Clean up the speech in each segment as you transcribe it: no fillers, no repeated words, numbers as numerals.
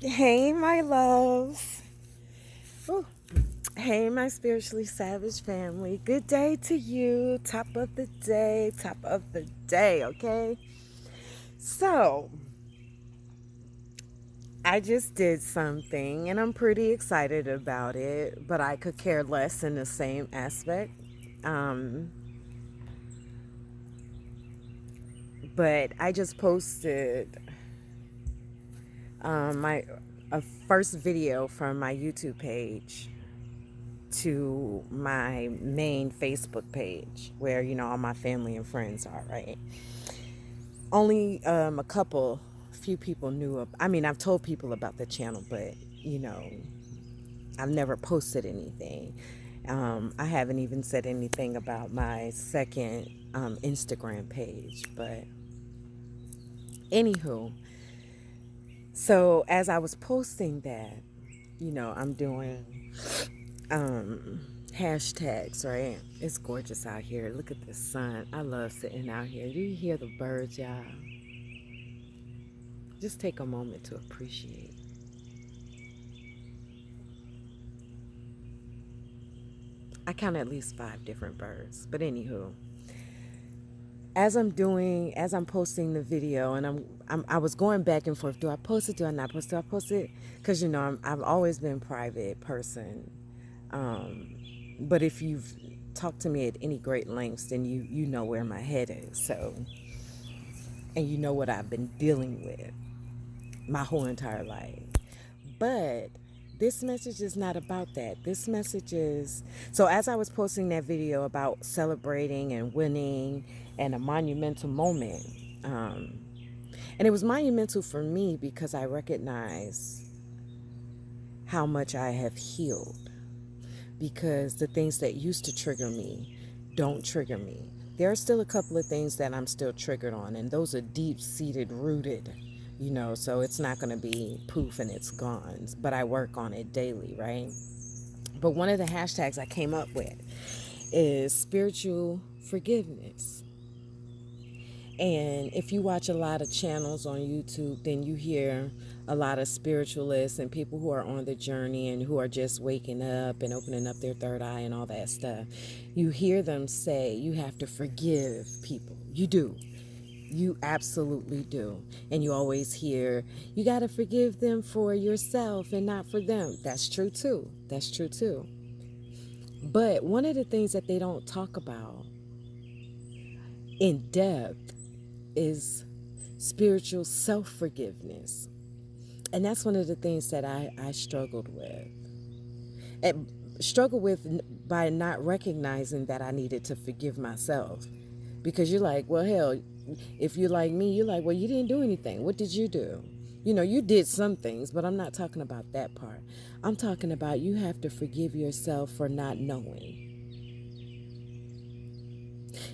Hey, my loves. Ooh. Hey, my spiritually savage family. Good day to you. Top of the day, okay? So, I just did something and I'm pretty excited about it, but I could care less in the same aspect. Um, but I just posted my a first video from my YouTube page to my main Facebook page where, all my family and friends are, right? Only few people knew I mean, I've told people about the channel, but, I've never posted anything. I haven't even said anything about my second Instagram page, but anywho, so as I was posting that, I'm doing hashtags, right? It's gorgeous out here. Look at the sun. I love sitting out here. Do you hear the birds, y'all? Just take a moment to appreciate. I count at least 5 different birds. But anywho, as I'm posting the video, and I was going back and forth. Do I post it? Do I not post it? Do I post it? Because I've always been a private person. But if you've talked to me at any great lengths, then you know where my head is. So, and you know what I've been dealing with my whole entire life. But this message is not about that. This message is, so as I was posting that video about celebrating and winning and a monumental moment, and it was monumental for me because I recognize how much I have healed, because the things that used to trigger me don't trigger me. There are still a couple of things that I'm still triggered on, and those are deep-seated, rooted, so it's not going to be poof and it's gone, but I work on it daily, right? But one of the hashtags I came up with is spiritual forgiveness. And if you watch a lot of channels on YouTube, then you hear a lot of spiritualists and people who are on the journey and who are just waking up and opening up their third eye and all that stuff. You hear them say you have to forgive people. You do. You absolutely do. And you always hear, you got to forgive them for yourself and not for them. That's true too. That's true too. But one of the things that they don't talk about in depth is spiritual self-forgiveness. And that's one of the things that I struggled with. And struggled with by not recognizing that I needed to forgive myself. Because you're like, well, hell, if you're like me, you're like, well, you didn't do anything. What did you do? You did some things, but I'm not talking about that part. I'm talking about you have to forgive yourself for not knowing.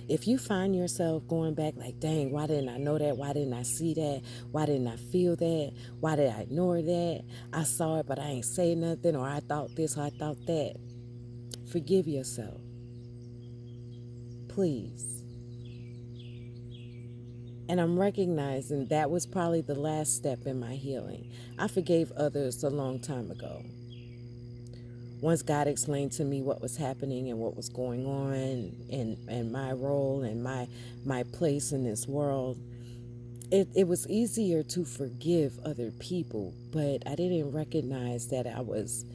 If you find yourself going back like, dang, why didn't I know that? Why didn't I see that? Why didn't I feel that? Why did I ignore that? I saw it, but I ain't say nothing, or I thought this, or I thought that. Forgive yourself. Please. And I'm recognizing that was probably the last step in my healing. I forgave others a long time ago. Once God explained to me what was happening and what was going on and my role and my place in this world, it was easier to forgive other people, but I didn't recognize that I was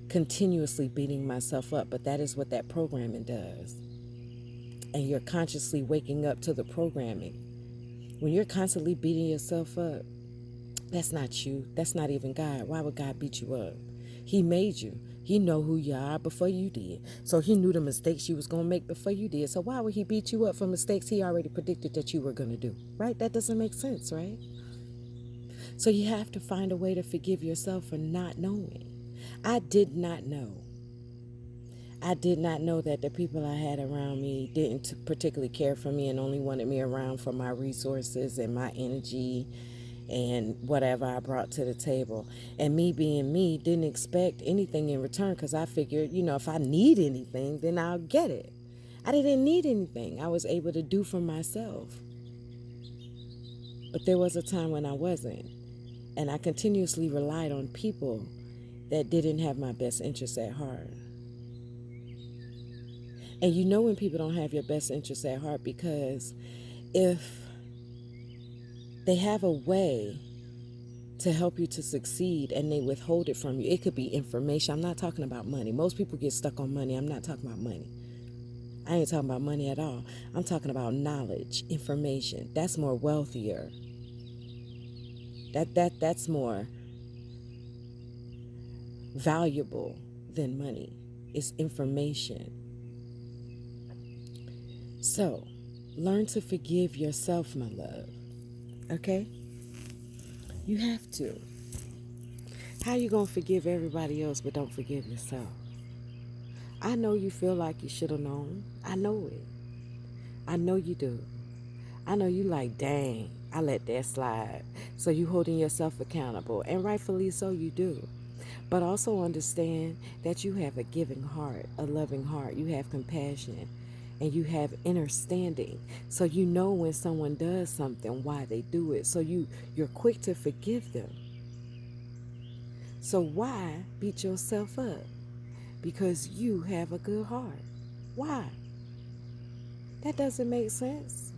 continuously beating myself up. But that is what that programming does. And you're consciously waking up to the programming. When you're constantly beating yourself up, that's not you. That's not even God. Why would God beat you up? He made you. He know who you are before you did. So he knew the mistakes you was going to make before you did. So why would he beat you up for mistakes he already predicted that you were going to do? Right? That doesn't make sense, right? So you have to find a way to forgive yourself for not knowing. I did not know. I did not know that the people I had around me didn't particularly care for me and only wanted me around for my resources and my energy and whatever I brought to the table. And me being me, didn't expect anything in return, because I figured, if I need anything, then I'll get it. I didn't need anything. I was able to do for myself. But there was a time when I wasn't. And I continuously relied on people that didn't have my best interests at heart. And you know when people don't have your best interests at heart, because if they have a way to help you to succeed and they withhold it from you, it could be information. I'm not talking about money. Most people get stuck on money. I'm not talking about money. I ain't talking about money at all. I'm talking about knowledge, information. That's more wealthier. That's more valuable than money. It's information. So, learn to forgive yourself, my love. Okay? You have to. How you gonna forgive everybody else but don't forgive yourself? I know you feel like you should have known. I know it. I know you do. I know you like, dang, I let that slide. So you holding yourself accountable, and rightfully so you do. But also understand that you have a giving heart, a loving heart. You have compassion, and you have understanding. So you know when someone does something, why they do it. So you're quick to forgive them. So why beat yourself up? Because you have a good heart. Why? That doesn't make sense.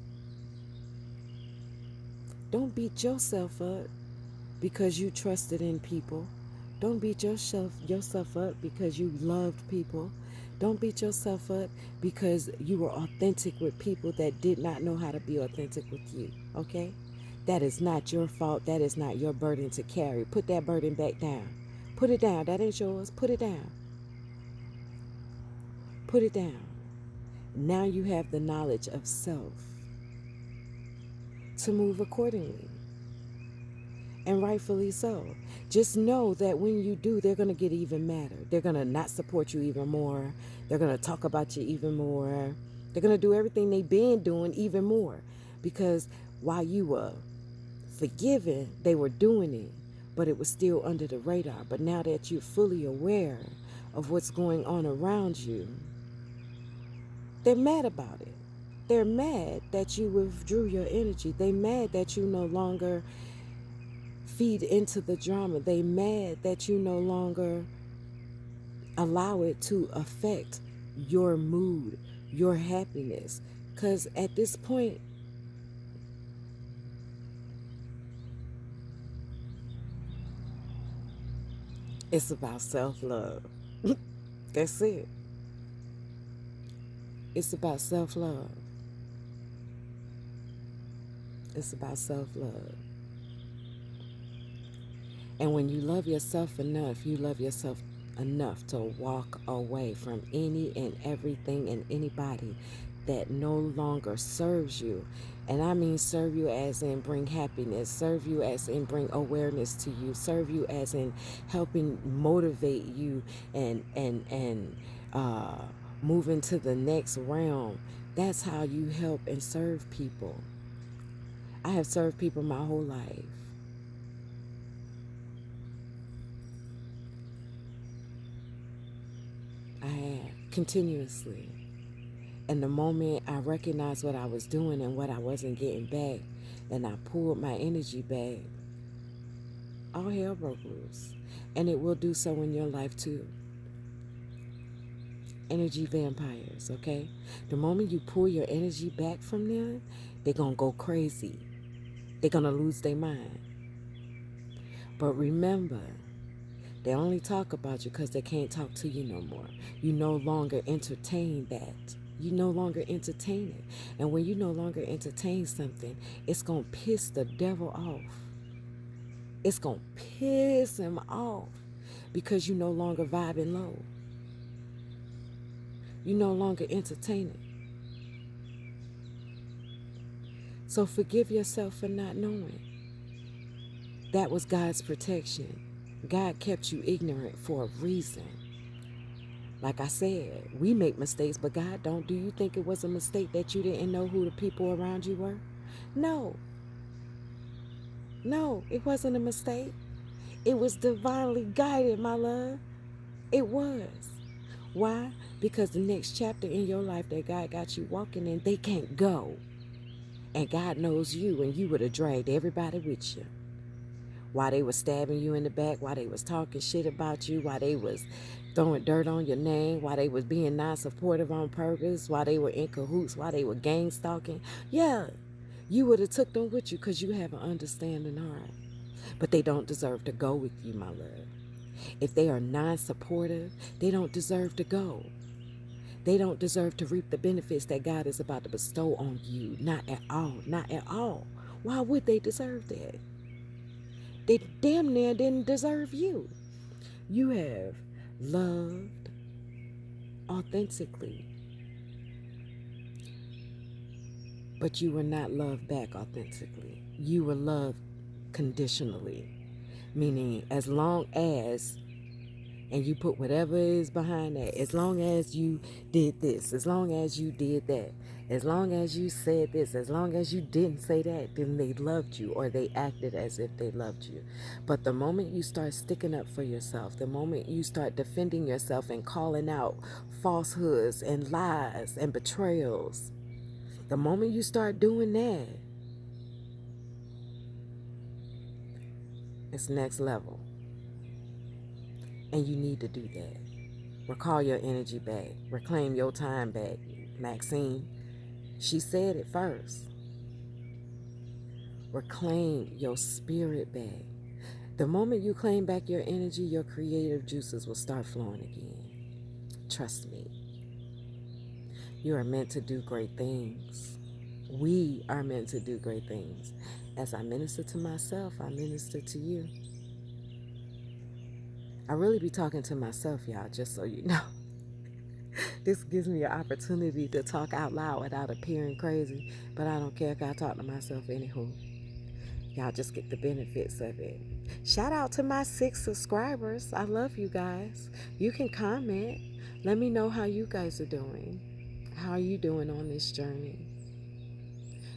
Don't beat yourself up because you trusted in people. Don't beat yourself up because you loved people. Don't beat yourself up because you were authentic with people that did not know how to be authentic with you, okay? That is not your fault. That is not your burden to carry. Put that burden back down. Put it down. That ain't yours. Put it down. Put it down. Now you have the knowledge of self to move accordingly. And rightfully so. Just know that when you do, they're going to get even madder. They're going to not support you even more. They're going to talk about you even more. They're going to do everything they've been doing even more. Because while you were forgiven, they were doing it, but it was still under the radar. But now that you're fully aware of what's going on around you, they're mad about it. They're mad that you withdrew your energy. They're mad that you no longer feed into the drama. They mad that you no longer allow it to affect your mood, your happiness. Because at this point, it's about self-love. That's it. It's about self-love. It's about self-love. And when you love yourself enough, you love yourself enough to walk away from any and everything and anybody that no longer serves you. And I mean serve you as in bring happiness, serve you as in bring awareness to you, serve you as in helping motivate you and move into the next realm. That's how you help and serve people. I have served people my whole life. I have, continuously. And the moment I recognized what I was doing and what I wasn't getting back, and I pulled my energy back, all hell broke loose. And it will do so in your life too. Energy vampires, okay? The moment you pull your energy back from them, they're going to go crazy. They're going to lose their mind. But remember, they only talk about you because they can't talk to you no more. You no longer entertain that. You no longer entertain it. And when you no longer entertain something, it's going to piss the devil off. It's going to piss him off because you no longer vibing low. You no longer entertain it. So forgive yourself for not knowing. That was God's protection. God kept you ignorant for a reason. Like I said, we make mistakes, but God don't. Do you think it was a mistake that you didn't know who the people around you were? No. No, it wasn't a mistake. It was divinely guided, my love. It was. Why? Because the next chapter in your life that God got you walking in, they can't go. And God knows you, and you would have dragged everybody with you. While they was stabbing you in the back, while they was talking shit about you, while they was throwing dirt on your name, while they was being non-supportive on purpose, while they were in cahoots, while they were gang stalking. Yeah, you would have took them with you because you have an understanding heart. But they don't deserve to go with you, my love. If they are non-supportive, they don't deserve to go. They don't deserve to reap the benefits that God is about to bestow on you. Not at all. Not at all. Why would they deserve that? They damn near didn't deserve you. You have loved authentically, but you were not loved back authentically. You were loved conditionally, meaning as long as, and you put whatever is behind that, as long as you did this, as long as you did that, as long as you said this, as long as you didn't say that, then they loved you, or they acted as if they loved you. But the moment you start sticking up for yourself, the moment you start defending yourself and calling out falsehoods and lies and betrayals, the moment you start doing that, it's next level. And you need to do that. Recall your energy back. Reclaim your time back. Maxine, she said it first. Reclaim your spirit back. The moment you claim back your energy, your creative juices will start flowing again. Trust me. You are meant to do great things. We are meant to do great things. As I minister to myself, I minister to you. I really be talking to myself, y'all, just so you know. This gives me an opportunity to talk out loud without appearing crazy, but I don't care if I talk to myself anywho. Y'all just get the benefits of it. Shout out to my 6 subscribers. I love you guys. You can comment. Let me know how you guys are doing. How are you doing on this journey?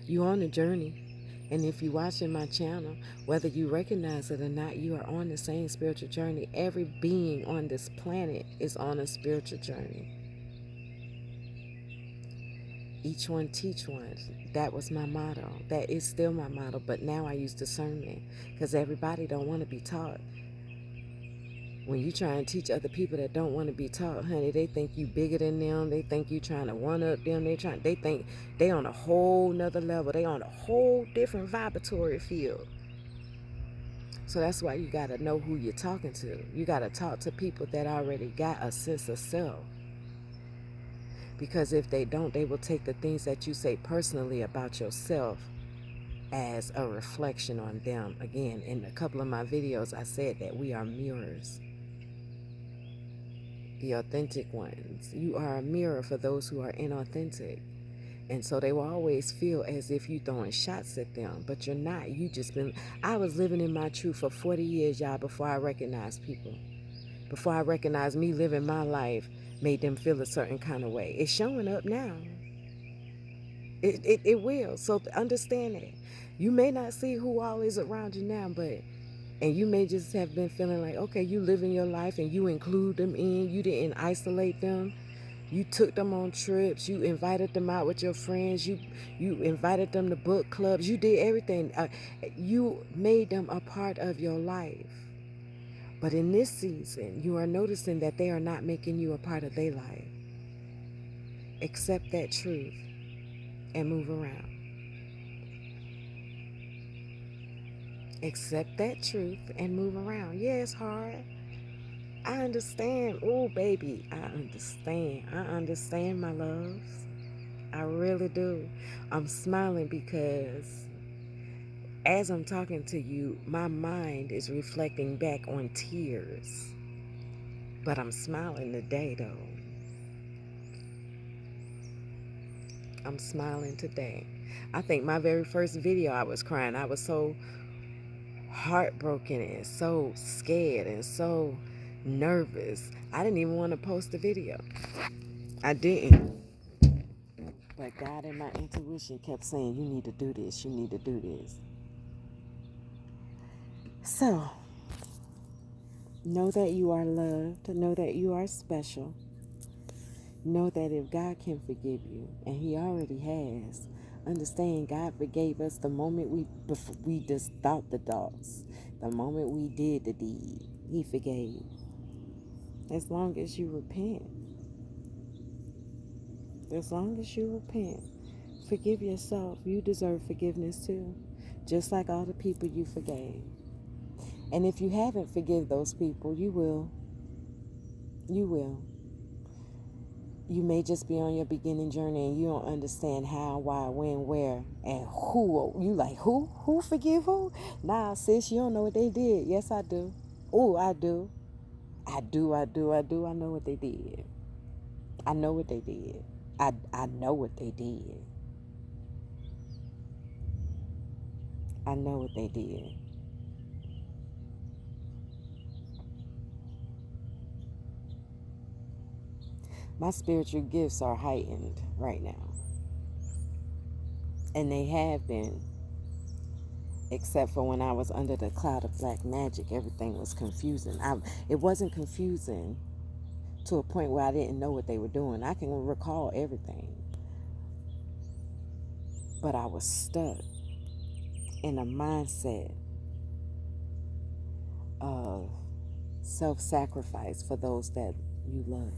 You on a journey. And if you're watching my channel, whether you recognize it or not, you are on the same spiritual journey. Every being on this planet is on a spiritual journey. Each one teach one. That was my motto. That is still my motto, but now I use discernment because everybody don't want to be taught. When you try and teach other people that don't want to be taught, honey, they think you bigger than them. They think you trying to one up them. They think they on a whole nother level. They on a whole different vibratory field. So that's why you got to know who you're talking to. You got to talk to people that already got a sense of self. Because if they don't, they will take the things that you say personally about yourself as a reflection on them. Again, in a couple of my videos, I said that we are mirrors. The authentic ones. You are a mirror for those who are inauthentic. And so they will always feel as if you're throwing shots at them, but you're not. I was living in my truth for 40 years, y'all, before I recognized people. Before I recognized me living my life made them feel a certain kind of way. It's showing up now. It will. So understand that. You may not see who all is around you now, and you may just have been feeling like, okay, you living your life and you include them in. You didn't isolate them. You took them on trips. You invited them out with your friends. You invited them to book clubs. You did everything. You made them a part of your life. But in this season, you are noticing that they are not making you a part of their life. Accept that truth and move around. Accept that truth and move around. Yeah, it's hard. I understand. Oh, baby, I understand. I understand, my loves. I really do. I'm smiling because as I'm talking to you, my mind is reflecting back on tears. But I'm smiling today, though. I'm smiling today. I think my very first video, I was crying. I was so heartbroken and so scared and so nervous. I didn't even want to post the video. I didn't. But God and my intuition kept saying, you need to do this. You need to do this. So, know that you are loved. Know that you are special. Know that if God can forgive you, and He already has, understand God forgave us the moment we just thought the thoughts. The moment we did the deed, he forgave. As long as you repent. As long as you repent. Forgive yourself. You deserve forgiveness too. Just like all the people you forgave. And if you haven't forgiven those people, you will. You will. You may just be on your beginning journey and you don't understand how, why, when, where, and who. You like, who? Who forgive who? Nah, sis, you don't know what they did. Yes, I do. Oh, I do. I know what they did. I know what they did. I know what they did. I know what they did. My spiritual gifts are heightened right now. And they have been. Except for when I was under the cloud of black magic, everything was confusing. It wasn't confusing to a point where I didn't know what they were doing. I can recall everything. But I was stuck in a mindset of self-sacrifice for those that you love.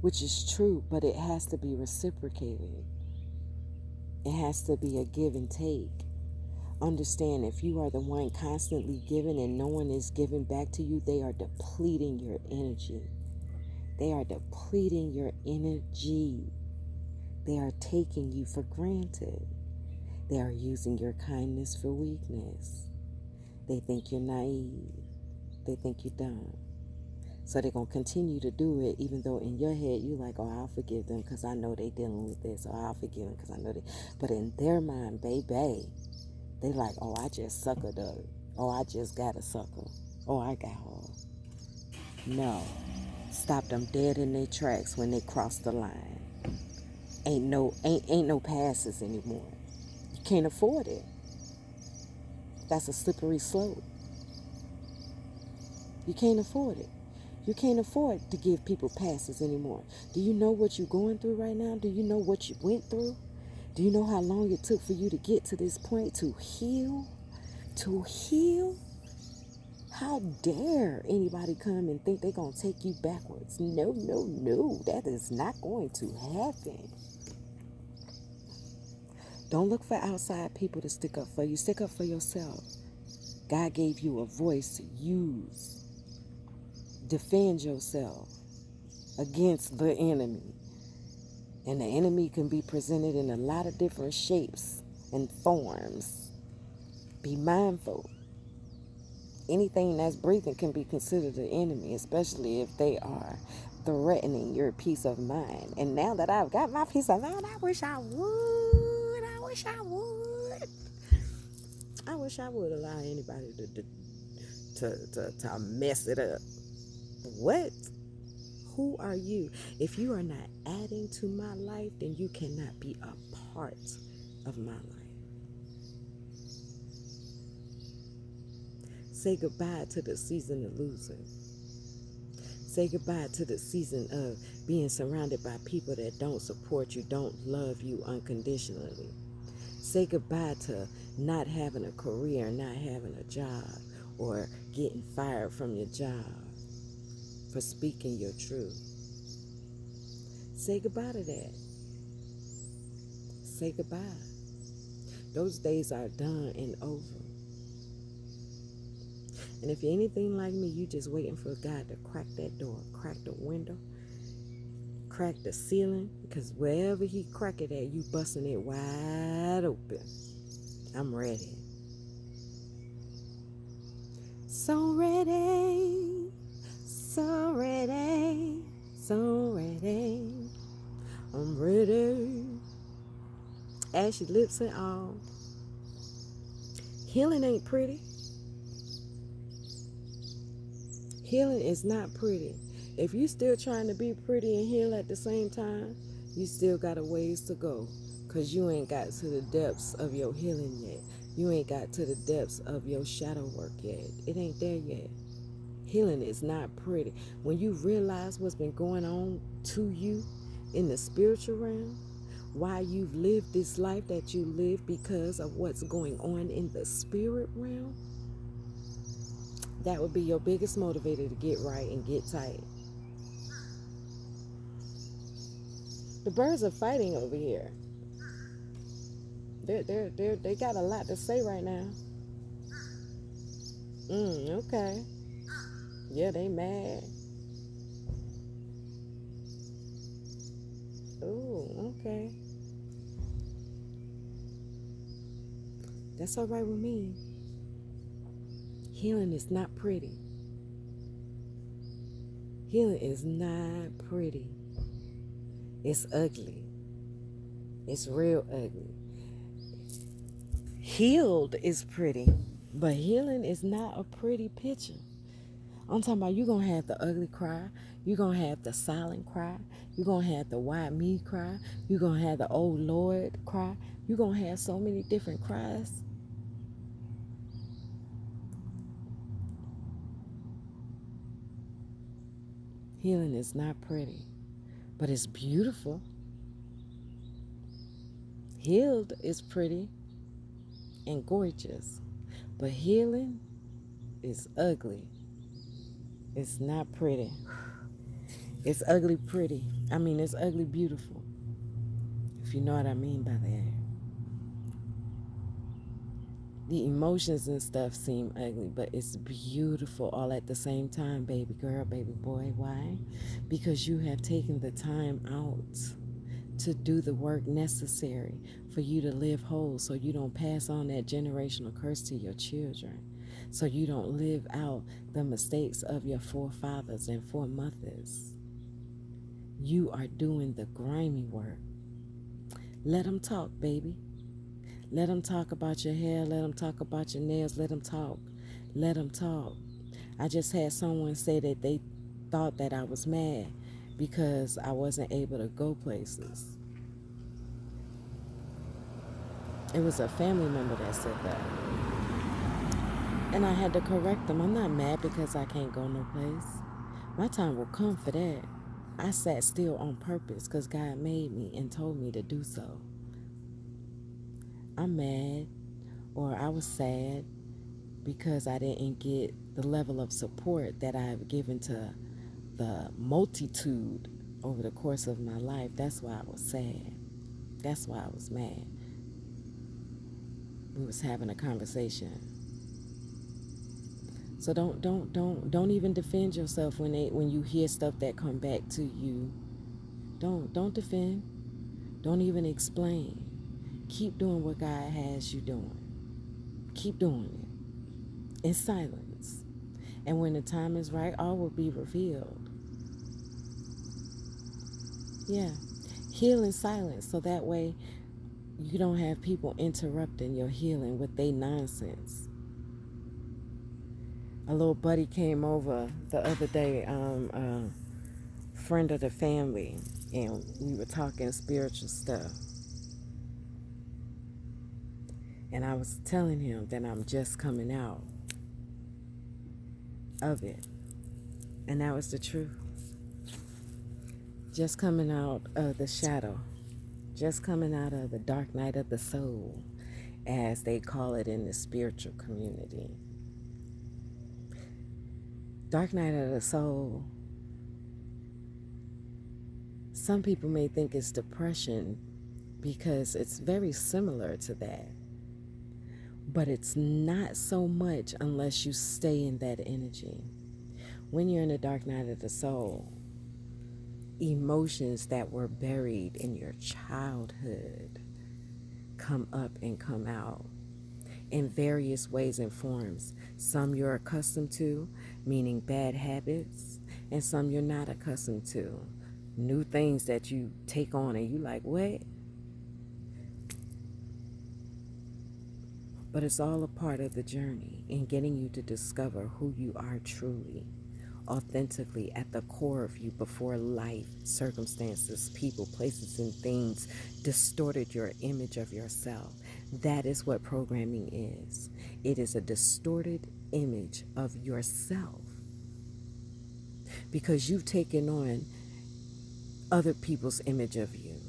Which is true, but it has to be reciprocated. It has to be a give and take. Understand, if you are the one constantly giving and no one is giving back to you, they are depleting your energy. They are depleting your energy. They are taking you for granted. They are using your kindness for weakness. They think you're naive. They think you're dumb. So they're going to continue to do it, even though in your head you're like, oh, I'll forgive them because I know they're dealing with this, or I'll forgive them because I know they. But in their mind, baby, they like, oh, I just suckered up. Oh, I just got a sucker. Oh, I got her. No. Stop them dead in their tracks when they cross the line. Ain't no passes anymore. You can't afford it. That's a slippery slope. You can't afford it. You can't afford to give people passes anymore. Do you know what you're going through right now? Do you know what you went through? Do you know how long it took for you to get to this point to heal? To heal? How dare anybody come and think they're going to take you backwards? No. That is not going to happen. Don't look for outside people to stick up for you. Stick up for yourself. God gave you a voice to use. Defend yourself against the enemy. And the enemy can be presented in a lot of different shapes and forms. Be mindful. Anything that's breathing can be considered an enemy, especially if they are threatening your peace of mind. And now that I've got my peace of mind, I wish I would allow anybody to mess it up. What? Who are you? If you are not adding to my life, then you cannot be a part of my life. Say goodbye to the season of losing. Say goodbye to the season of being surrounded by people that don't support you, don't love you unconditionally. Say goodbye to not having a career, not having a job, or getting fired from your job for speaking your truth. Say goodbye to that. Say goodbye. Those days are done and over. And if you're anything like me, you just waiting for God to crack that door, crack the window, crack the ceiling, because wherever he crack it at, you busting it wide open. I'm ready. So ready, so ready, so ready. I'm ready. Ashy lips and all. Healing ain't pretty. Healing is not pretty. If you still trying to be pretty and heal at the same time, you still got a ways to go, because you ain't got to the depths of your healing yet. You ain't got to the depths of your shadow work yet. It ain't there yet. Healing is not pretty. When you realize what's been going on to you in the spiritual realm, why you've lived this life that you live because of what's going on in the spirit realm, That would be your biggest motivator to get right and get tight. The birds are fighting over here. They got a lot to say right now. Okay. Yeah, they mad. Ooh, okay. That's all right with me. Healing is not pretty. Healing is not pretty. It's ugly. It's real ugly. Healed is pretty, but healing is not a pretty picture. I'm talking about you going to have the ugly cry. You're going to have the silent cry. You're going to have the why me cry. You're going to have the oh Lord cry. You're going to have so many different cries. Healing is not pretty, but it's beautiful. Healed is pretty and gorgeous, but healing is ugly. It's not pretty. It's ugly pretty. It's ugly beautiful, if you know what I mean by that. The emotions and stuff seem ugly, but it's beautiful all at the same time, baby girl, baby boy. Why? Because you have taken the time out to do the work necessary for you to live whole, so you don't pass on that generational curse to your children, so you don't live out the mistakes of your forefathers and foremothers. You are doing the grimy work. Let them talk, baby. Let them talk about your hair. Let them talk about your nails. Let them talk. Let them talk. I just had someone say that they thought that I was mad because I wasn't able to go places. It was a family member that said that. And I had to correct them. I'm not mad because I can't go no place. My time will come for that. I sat still on purpose because God made me and told me to do so. I'm mad, or I was sad because I didn't get the level of support that I've given to the multitude over the course of my life. That's why I was sad. That's why I was mad. We was having a conversation. So don't even defend yourself when you hear stuff that come back to you. Don't defend. Don't even explain. Keep doing what God has you doing. Keep doing it in silence. And when the time is right, all will be revealed. Yeah. Heal in silence, so that way you don't have people interrupting your healing with their nonsense. A little buddy came over the other day, a friend of the family, and we were talking spiritual stuff. And I was telling him that I'm just coming out of it. And that was the truth. Just coming out of the shadow. Just coming out of the dark night of the soul, as they call it in the spiritual community. Dark night of the soul. Some people may think it's depression because it's very similar to that. But it's not so much unless you stay in that energy. When you're in the dark night of the soul, emotions that were buried in your childhood come up and come out in various ways and forms. Some you're accustomed to, meaning bad habits, and some you're not accustomed to. New things that you take on and you like, what? But it's all a part of the journey in getting you to discover who you are truly, authentically at the core of you before life, circumstances, people, places, and things distorted your image of yourself. That is what programming is. It is a distorted image of yourself because you've taken on other people's image of you.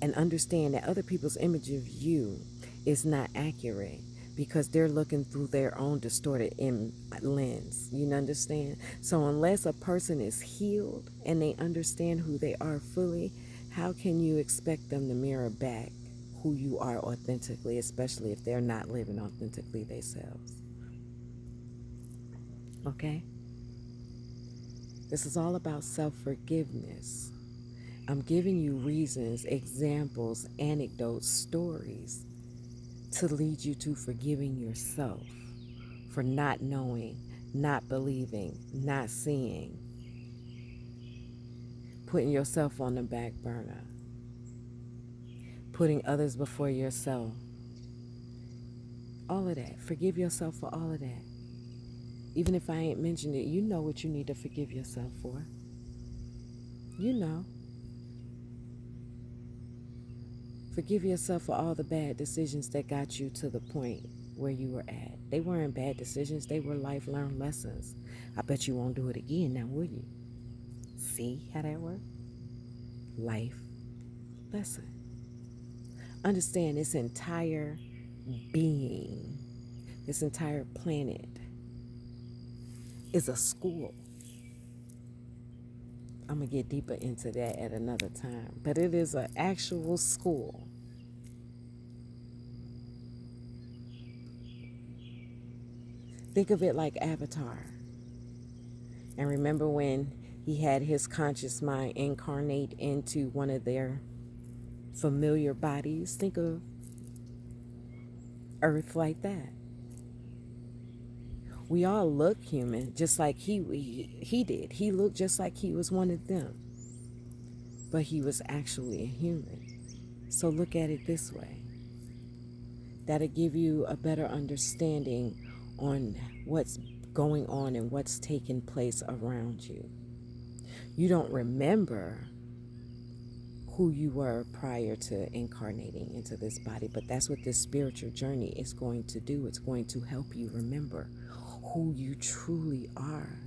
And understand that other people's image of you is not accurate because they're looking through their own distorted lens. You understand? So unless a person is healed and they understand who they are fully, how can you expect them to mirror back who you are authentically, especially if they're not living authentically themselves? Okay? This is all about self-forgiveness. I'm giving you reasons, examples, anecdotes, stories to lead you to forgiving yourself for not knowing, not believing, not seeing, putting yourself on the back burner, putting others before yourself. All of that. Forgive yourself for all of that. Even if I ain't mentioned it, you know what you need to forgive yourself for. You know. Forgive yourself for all the bad decisions that got you to the point where you were at. They weren't bad decisions. They were life learned lessons. I bet you won't do it again now, will you? See how that works? Life lesson. Understand this entire being, this entire planet is a school. I'm going to get deeper into that at another time. But it is an actual school. Think of it like Avatar. And remember when he had his conscious mind incarnate into one of their familiar bodies? Think of Earth like that. We all look human, just like he did. He looked just like he was one of them. But he was actually a human. So look at it this way. That'll give you a better understanding on what's going on and what's taking place around you. You don't remember who you were prior to incarnating into this body, but that's what this spiritual journey is going to do. It's going to help you remember who you truly are.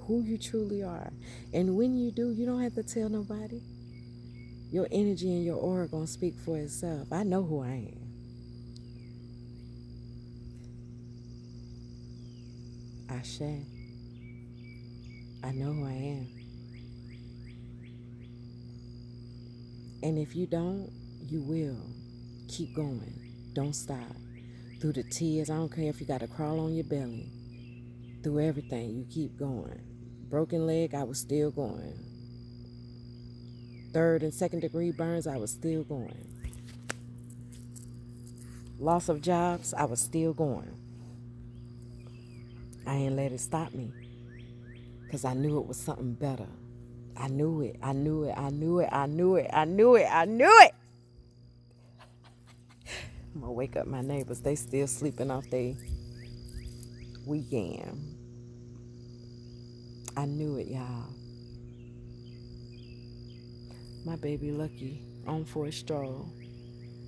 Who you truly are. And when you do, you don't have to tell nobody. Your energy and your aura going to speak for itself. I know who I am. Ashe. I know who I am. And if you don't, you will. Keep going. Don't stop. Through the tears, I don't care if you got to crawl on your belly. Through everything, you keep going. Broken leg, I was still going. 3rd and 2nd degree burns, I was still going. Loss of jobs, I was still going. I ain't let it stop me. Because I knew it was something better. I knew it. I knew it. I knew it. I knew it. I knew it. I knew it. I'm going to wake up my neighbors. They still sleeping off their weekend. I knew it, y'all. My baby Lucky on for a stroll.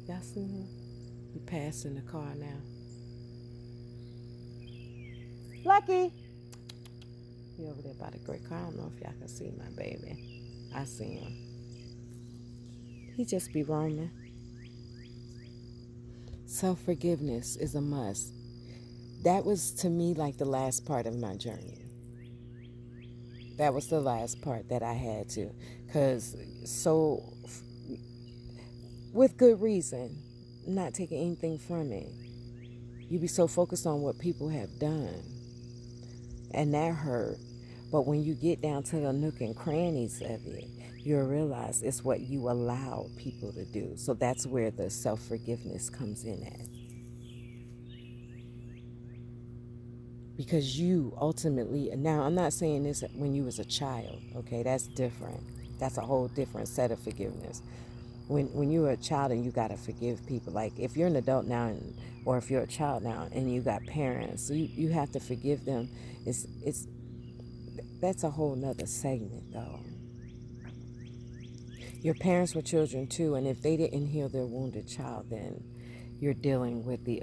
Y'all see him? He passing the car now. Lucky! He over there by the great car. I don't know if y'all can see my baby. I see him. He just be roaming. Self-forgiveness is a must. That was, to me, like the last part of my journey. That was the last part that I had to. Because with good reason, not taking anything from it. You be so focused on what people have done. And that hurt. But when you get down to the nook and crannies of it, you'll realize it's what you allow people to do. So that's where the self-forgiveness comes in at. Because you ultimately, now I'm not saying this when you was a child, okay? That's different. That's a whole different set of forgiveness. When you were a child and you got to forgive people, like if you're an adult now or if you're a child now and you got parents, you have to forgive them. That's a whole nother segment though. Your parents were children too, and if they didn't heal their wounded child, then you're dealing with the